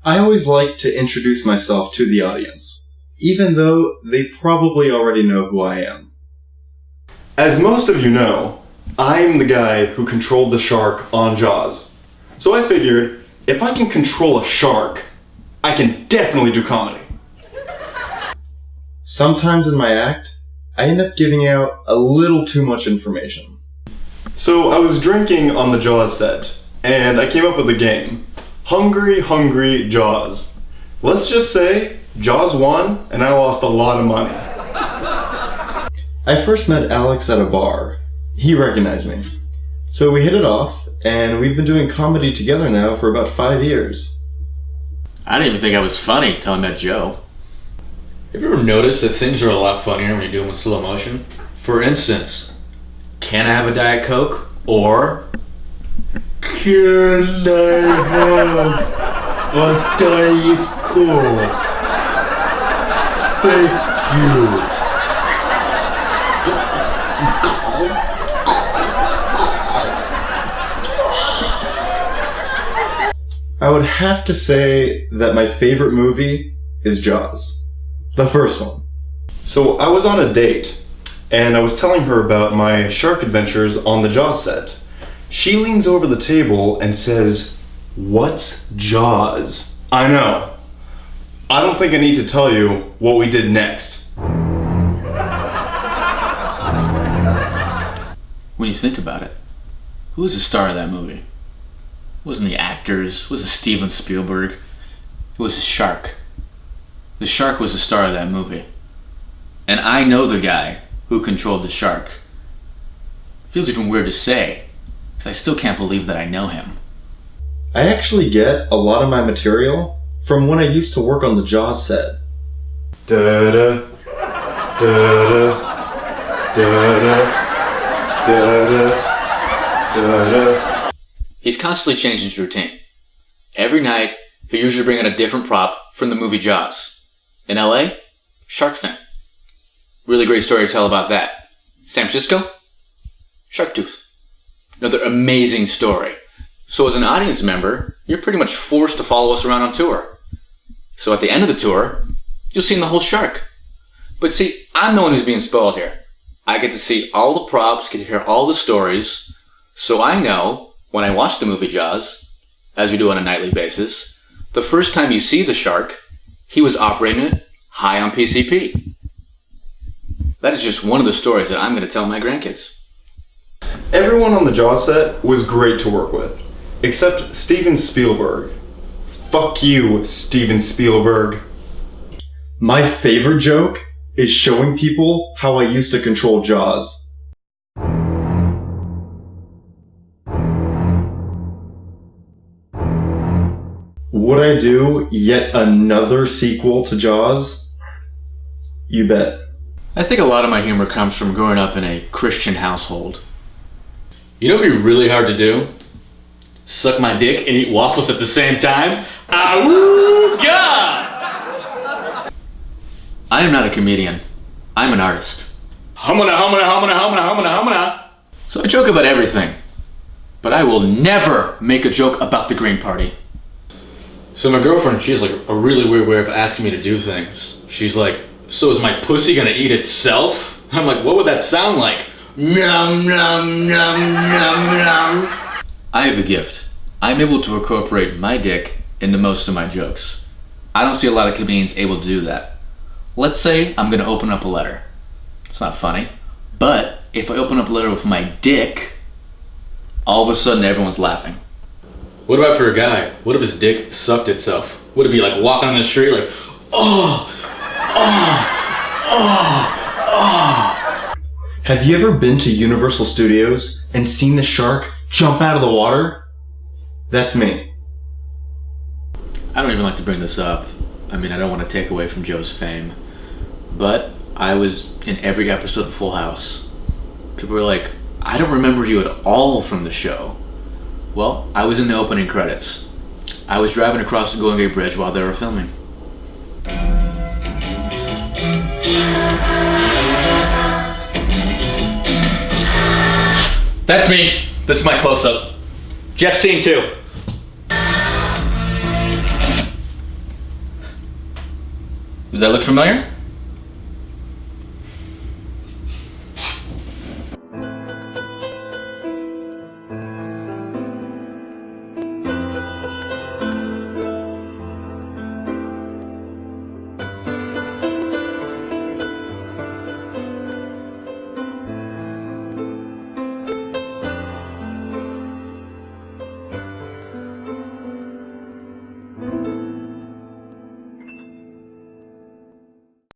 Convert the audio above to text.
I always like to introduce myself to the audience, even though they probably already know who I am. As most of you know, I'm the guy who controlled the shark on Jaws. So I figured, if I can control a shark, I can definitely do comedy. Sometimes in my act, I end up giving out a little too much information. So I was drinking on the Jaws set, and I came up with a game. Hungry, Hungry Jaws. Let's just say, Jaws won, and I lost a lot of money. I first met Alex at a bar. He recognized me. So we hit it off, and we've been doing comedy together now for about 5 years. I didn't even think I was funny till I met Joe. Have you ever noticed that things are a lot funnier when you do them in slow motion? For instance, can I have a Diet Coke? Or, can I have a Diet Coke? Thank you. I would have to say that my favorite movie is Jaws. The first one. So I was on a date, and I was telling her about my shark adventures on the Jaws set. She leans over the table and says, "What's Jaws?" I know. I don't think I need to tell you what we did next. When you think about it, who was the star of that movie? It wasn't the actors, it wasn't Steven Spielberg. It was the shark. The shark was the star of that movie. And I know the guy who controlled the shark. It feels even weird to say, because I still can't believe that I know him. I actually get a lot of my material from when I used to work on the Jaws set. Da-da, da-da, da-da, da-da, da-da. He's constantly changing his routine. Every night, he'll usually bring in a different prop from the movie Jaws. In LA, shark fin. Really great story to tell about that. San Francisco, shark tooth. Another amazing story. So as an audience member, you're pretty much forced to follow us around on tour. So at the end of the tour, you'll see the whole shark. But see, I'm the one who's being spoiled here. I get to see all the props, get to hear all the stories, so I know when I watch the movie Jaws, as we do on a nightly basis, the first time you see the shark, he was operating it high on PCP. That is just one of the stories that I'm going to tell my grandkids. Everyone on the Jaws set was great to work with, except Steven Spielberg. Fuck you, Steven Spielberg. My favorite joke is showing people how I used to control Jaws. Would I do yet another sequel to Jaws? You bet. I think a lot of my humor comes from growing up in a Christian household. You know what would be really hard to do? Suck my dick and eat waffles at the same time? God! I am not a comedian. I'm an artist. Humana, humana, humana, humana, humana, humana. So I joke about everything. But I will never make a joke about the Green Party. So my girlfriend, she has like a really weird way of asking me to do things. She's like, so is my pussy gonna eat itself? I'm like, what would that sound like? Nom, nom, nom, nom, nom. I have a gift. I'm able to incorporate my dick into most of my jokes. I don't see a lot of comedians able to do that. Let's say I'm gonna open up a letter. It's not funny. But if I open up a letter with my dick, all of a sudden everyone's laughing. What about for a guy? What if his dick sucked itself? Would it be like walking on the street like, oh, oh, oh, oh? Have you ever been to Universal Studios and seen the shark jump out of the water? That's me. I don't even like to bring this up. I mean, I don't want to take away from Joe's fame. But I was in every episode of Full House. People were like, I don't remember you at all from the show. Well, I was in the opening credits. I was driving across the Golden Gate Bridge while they were filming. That's me. This is my close-up. Jeff scene 2. Does that look familiar?